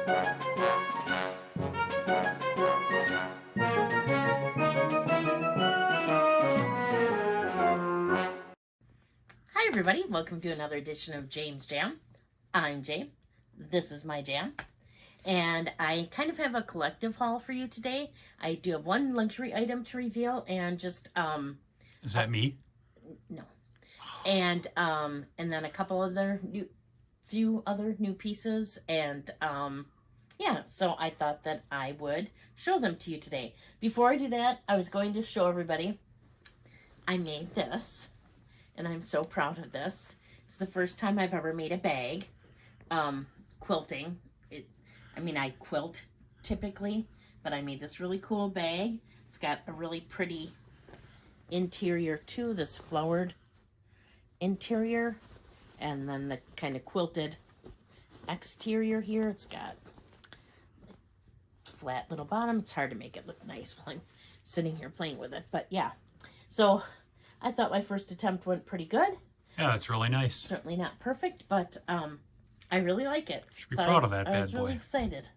Hi everybody, welcome to another edition of James Jam. I'm Jam. This is my jam. And I kind of have a collective haul for you today. I do have one luxury item to reveal and just Is that me? No. And then a couple other few other new pieces, and yeah, so I thought that I would show them to you today. Before I do that, I was going to show everybody I made this, and I'm so proud of this. It's the first time I've ever made a bag. Quilting. I quilt typically, but I made this really cool bag. It's got a really pretty interior too, this flowered interior, and then the kind of quilted exterior here. It's got flat little bottom. It's hard to make it look nice while I'm sitting here playing with it, but yeah. So I thought my first attempt went pretty good. Yeah, that's really nice. Certainly not perfect, but I really like it. Should be proud of that bad boy. I was really excited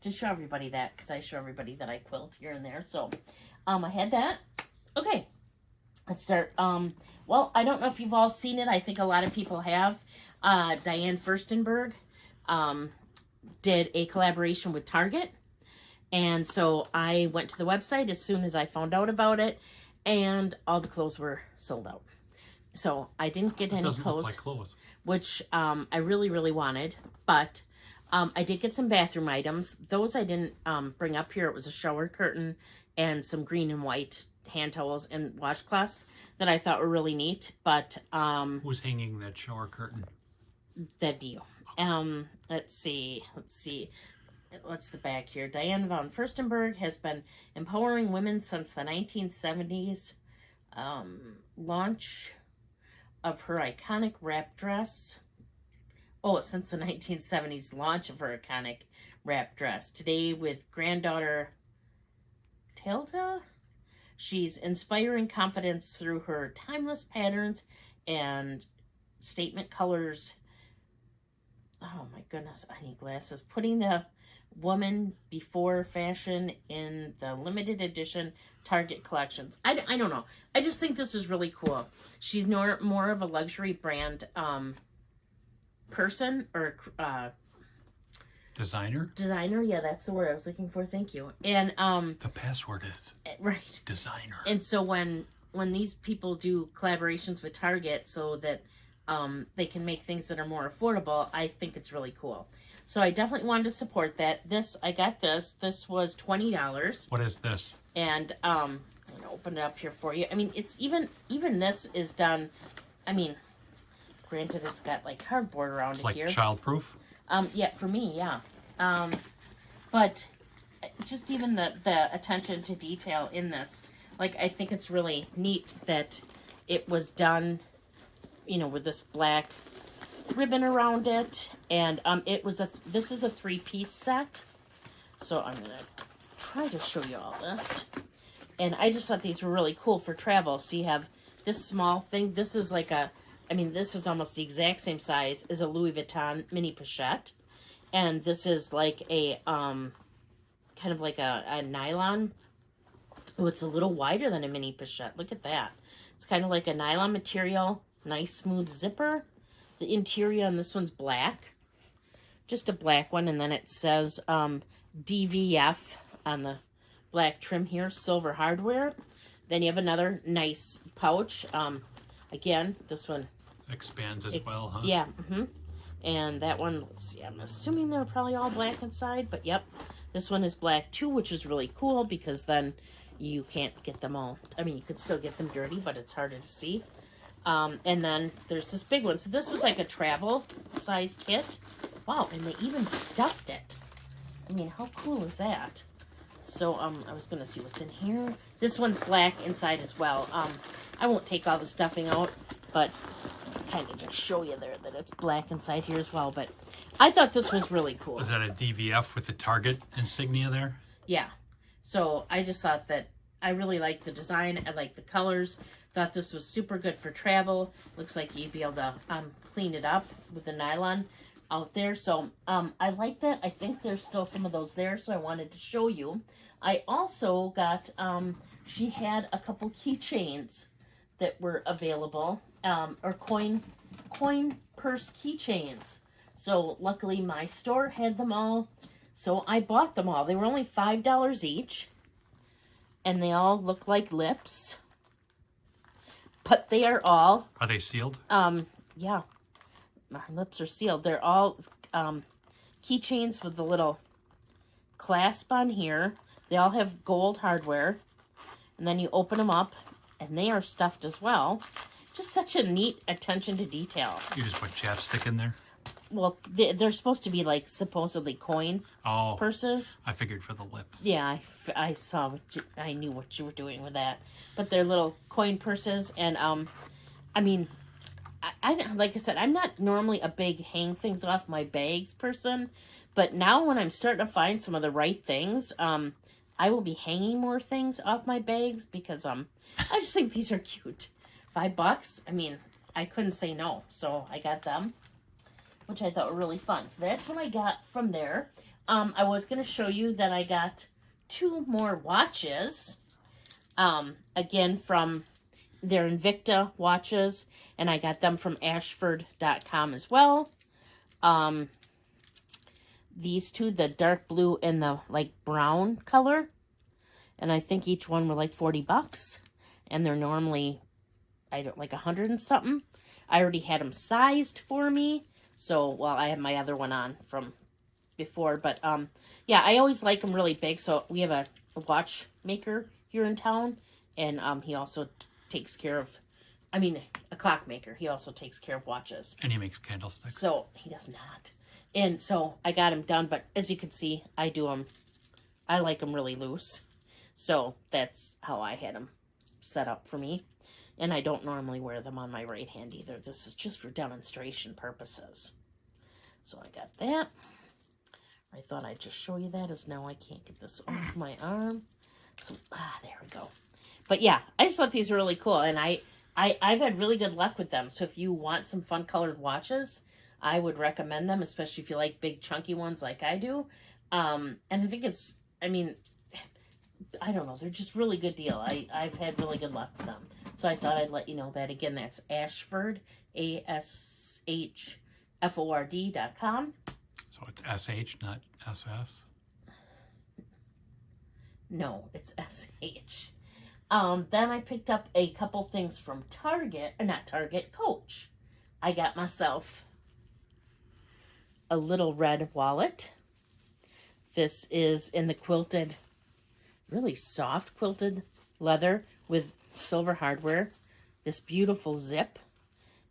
to show everybody that, because I show everybody that I quilt here and there. So I had that. Okay, let's start. Well, I don't know if you've all seen it. I think a lot of people have. Diane Furstenberg did a collaboration with Target. And so I went to the website as soon as I found out about it, and all the clothes were sold out. So I didn't get any doesn't clothes, look like clothes, which I really, really wanted. But I did get some bathroom items. Those I didn't bring up here. It was a shower curtain and some green and white hand towels and washcloths that I thought were really neat. But who's hanging that shower curtain? that'd be you. Let's see. What's the back here? Diane von Furstenberg has been empowering women since the 1970s. Launch of her iconic wrap dress. Oh, since the 1970s launch of her iconic wrap dress. Today with granddaughter Tilda. She's inspiring confidence through her timeless patterns and statement colors. Oh my goodness, I need glasses. Putting the woman before fashion in the limited edition Target collections. I don't know. I just think this is really cool. She's more of a luxury brand person, or Designer? Designer, yeah, that's the word I was looking for. Thank you. And the password is right. Designer. And so when these people do collaborations with Target so that they can make things that are more affordable, I think it's really cool. So I definitely wanted to support that. I got this. This was $20. What is this? And I'm gonna open it up here for you. I mean, it's even this is done. I mean, granted, it's got like cardboard around It's it like here. childproof? Yeah, for me, yeah. But just even the attention to detail in this, like, I think it's really neat that it was done, with this black ribbon around it. And this is a 3-piece set. So I'm gonna try to show you all this. And I just thought these were really cool for travel. So you have this small thing. This is like this is almost the exact same size as a Louis Vuitton mini pochette. And this is like a, kind of like a nylon. Oh, it's a little wider than a mini pochette. Look at that. It's kind of like a nylon material. Nice smooth zipper. The interior on this one's black. Just a black one. And then it says DVF on the black trim here. Silver hardware. Then you have another nice pouch. Again, this one Expands as well, huh? Yeah. And that one, let's see, I'm assuming they're probably all black inside, but yep. This one is black too, which is really cool because then you can't get them all. I mean, you could still get them dirty, but it's harder to see. And then there's this big one. So this was like a travel size kit. Wow, and they even stuffed it. I mean, how cool is that? So I was going to see what's in here. This one's black inside as well. I won't take all the stuffing out, but kind of just show you there that it's black inside here as well. But I thought this was really cool. Was that a DVF with the Target insignia there? Yeah. So I just thought that I really liked the design. I liked the colors. Thought this was super good for travel. Looks like you'd be able to clean it up with the nylon. out there. So I like that. I think there's still some of those there, so I wanted to show you. I also got she had a couple keychains that were available, or coin purse keychains. So luckily my store had them all, so I bought them all. They were only $5 each, and they all look like lips, but they are all. Are they sealed? Yeah, my lips are sealed. They're all keychains with the little clasp on here. They all have gold hardware, and then you open them up, and they are stuffed as well. Just such a neat attention to detail. You just put chapstick in there? Well, they're supposed to be like supposedly coin purses. I figured for the lips. Yeah, I saw I knew what you were doing with that. But they're little coin purses, and I mean, I like I said, I'm not normally a big hang things off my bags person, but now when I'm starting to find some of the right things, I will be hanging more things off my bags because I just think these are cute. $5. I mean, I couldn't say no, so I got them, which I thought were really fun. So that's what I got from there. I was going to show you that I got 2 more watches, again from their Invicta watches, and I got them from ashford.com as well. These 2, the dark blue and the like brown color, and I think each one were like $40, and they're normally, I don't like 100 and something. I already had them sized for me, so well, I have my other one on from before, but yeah, I always like them really big. So we have a watchmaker here in town, and he also takes care of, I mean, a clockmaker. He also takes care of watches. And he makes candlesticks. So he does not. And so I got him done, but as you can see, I do them, I like them really loose. So that's how I had them set up for me. And I don't normally wear them on my right hand either. This is just for demonstration purposes. So I got that. I thought I'd just show you that, as now I can't get this off my arm. So, there we go. But yeah, I just thought these were really cool. And I've had really good luck with them. So if you want some fun colored watches, I would recommend them, especially if you like big chunky ones like I do. And I think it's, I mean, I don't know. They're just really good deal. I've had really good luck with them. So I thought I'd let you know that. Again, that's Ashford, ASHFORD.com. So it's SH, not SS? No, it's SH. Then I picked up a couple things from Target, or not Target, Coach. I got myself a little red wallet. This is in the quilted, really soft quilted leather with silver hardware. This beautiful zip,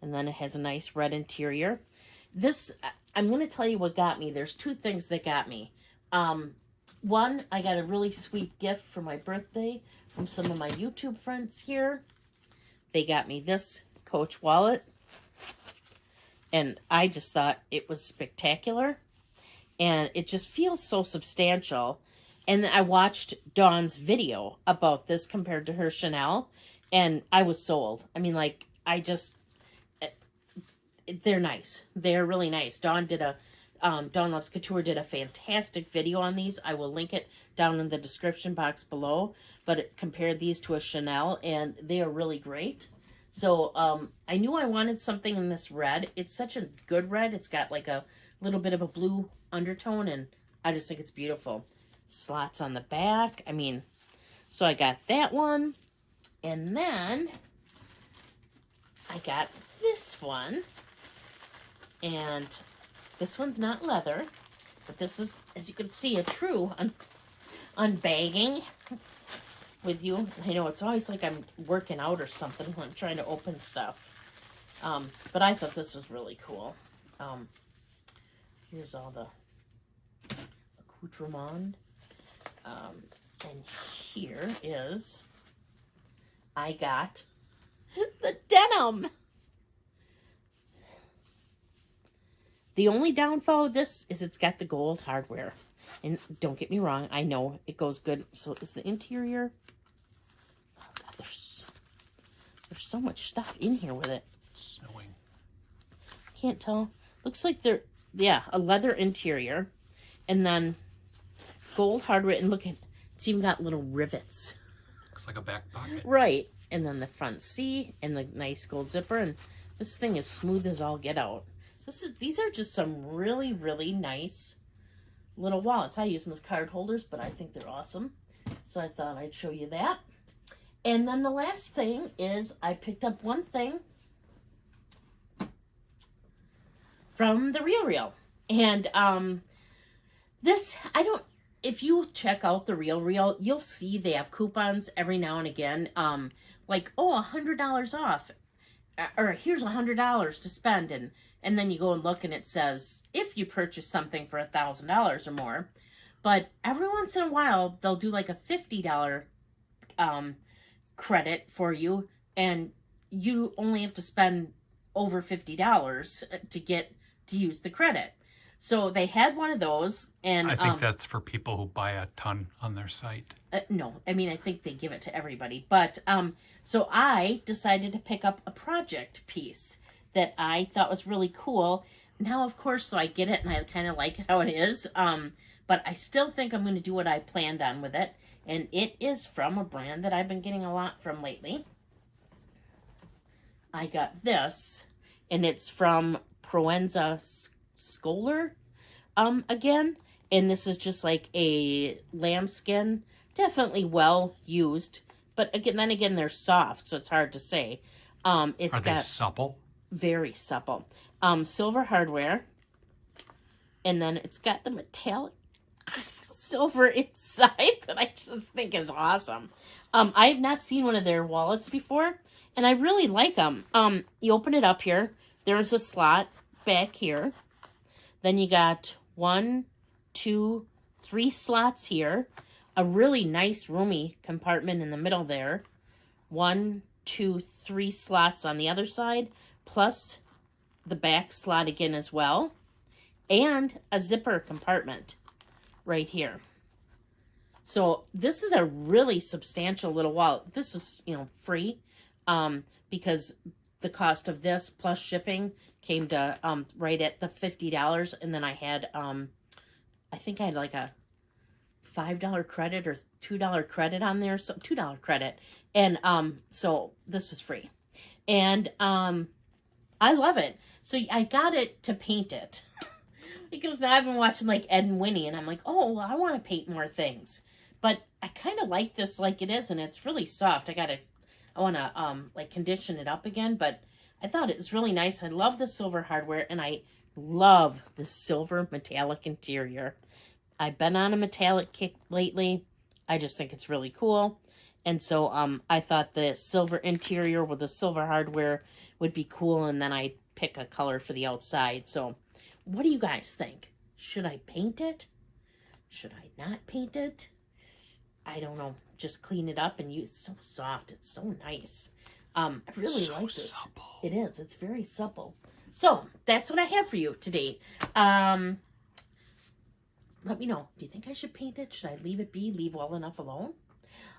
and then it has a nice red interior. This, I'm going to tell you what got me. There's 2 things that got me. One, I got a really sweet gift for my birthday from some of my YouTube friends here. They got me this Coach wallet, and I just thought it was spectacular, and it just feels so substantial. And I watched Dawn's video about this compared to her Chanel, and I was sold. I mean, like, they're nice. They're really nice. Dawn Loves Couture did a fantastic video on these. I will link it down in the description box below, but it compared these to a Chanel, and they are really great. So I knew I wanted something in this red. It's such a good red. It's got like a little bit of a blue undertone, and I just think it's beautiful. Slots on the back. I mean, so I got that one. And then I got this one. And this one's not leather, but this is, as you can see, a true unbagging with you. I know it's always like I'm working out or something when I'm trying to open stuff. But I thought this was really cool. Here's all the accoutrement. And here is, I got the denim. The only downfall of this is it's got the gold hardware. And don't get me wrong, I know it goes good. So is the interior. Oh God, there's so much stuff in here with it. Snowing. Can't tell. Looks like yeah, a leather interior, and then gold hardware, and look at, it's even got little rivets. Looks like a back pocket. Right, and then the front seat, and the nice gold zipper, and this thing is smooth as all get out. These are just some really, really nice little wallets. I use them as card holders, but I think they're awesome. So I thought I'd show you that. And then the last thing is I picked up one thing from the Real. And this, if you check out the Real, you'll see they have coupons every now and again. Like, oh, $100 off. Or here's $100 to spend. And then you go and look and it says, if you purchase something for $1,000 or more. But every once in a while, they'll do like a $50 credit for you. And you only have to spend over $50 to use the credit. So they had one of those, and I think that's for people who buy a ton on their site. No, I mean, I think they give it to everybody. But so I decided to pick up a project piece that I thought was really cool. Now, of course, so I get it, and I kind of like it how it is. But I still think I'm going to do what I planned on with it, and it is from a brand that I've been getting a lot from lately. I got this, and it's from Proenza Schouler, again, and this is just like a lambskin, definitely well used, but again they're soft, so it's hard to say. Are they supple? Very supple. Silver hardware, and then it's got the metallic silver inside that I just think is awesome. I have not seen one of their wallets before, and I really like them. You open it up here. There's a slot back here. Then you got 1, 2, 3 slots here. A really nice roomy compartment in the middle there. 1, 2, 3 slots on the other side, plus the back slot again as well. And a zipper compartment right here. So this is a really substantial little wallet. This was, free, because the cost of this plus shipping came to right at the $50, and then I had I think I had like a $5 credit or $2 credit on there, so $2 credit, and so this was free, and I love it. So I got it to paint it because now I've been watching like Ed and Winnie, and I'm like, oh, well, I want to paint more things, but I kind of like this like it is, and it's really soft. I want to like condition it up again, but I thought it was really nice. I love the silver hardware, and I love the silver metallic interior. I've been on a metallic kick lately. I just think it's really cool. And so I thought the silver interior with the silver hardware would be cool, and then I'd pick a color for the outside. So what do you guys think? Should I paint it? Should I not paint it? I don't know. Just clean it up and use. It's so soft. It's so nice. I really like this. Supple. It is. It's very supple. So that's what I have for you today. Let me know. Do you think I should paint it? Should I leave it be? Leave well enough alone?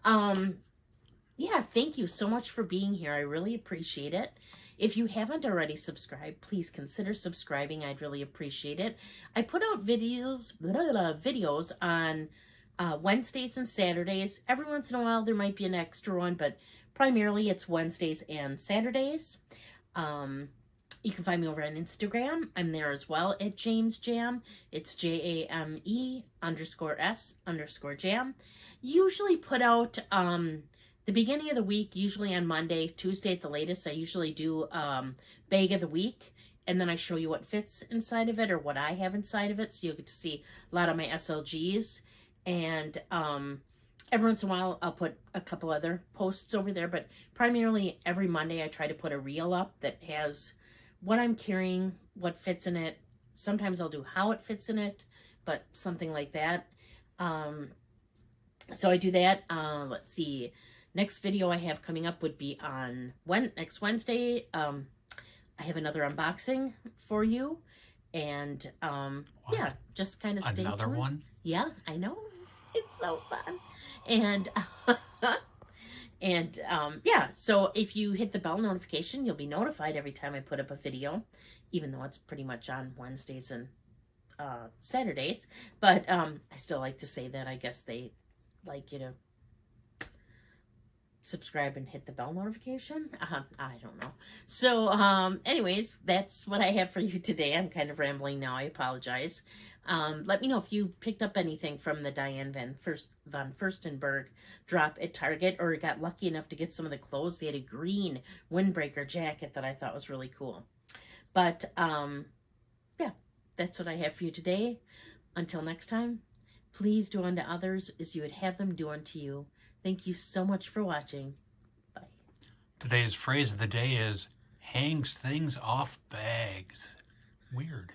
Yeah, thank you so much for being here. I really appreciate it. If you haven't already subscribed, please consider subscribing. I'd really appreciate it. I put out videos on Wednesdays and Saturdays. Every once in a while there might be an extra one, but primarily it's Wednesdays and Saturdays. You can find me over on Instagram. I'm there as well at James Jam. It's JAME_S_Jam. Usually put out the beginning of the week, usually on Monday, Tuesday at the latest. I usually do bag of the week, and then I show you what fits inside of it or what I have inside of it, so you'll get to see a lot of my SLGs. And every once in a while, I'll put a couple other posts over there, but primarily every Monday I try to put a reel up that has what I'm carrying, what fits in it. Sometimes I'll do how it fits in it, but something like that. So I do that. Let's see. Next video I have coming up would be on next Wednesday. I have another unboxing for you. And yeah, just kind of stay tuned. Another one? Yeah, I know. It's so fun. And yeah, so if you hit the bell notification, you'll be notified every time I put up a video, even though it's pretty much on Wednesdays and Saturdays, but I still like to say that. I guess they like you to subscribe and hit the bell notification. I don't know. So, anyways, that's what I have for you today. I'm kind of rambling now. I apologize. Let me know if you picked up anything from the Diane von Furstenberg drop at Target, or got lucky enough to get some of the clothes. They had a green windbreaker jacket that I thought was really cool. But yeah, that's what I have for you today. Until next time, please do unto others as you would have them do unto you. Thank you so much for watching. Bye. Today's phrase of the day is hangs things off bags. Weird.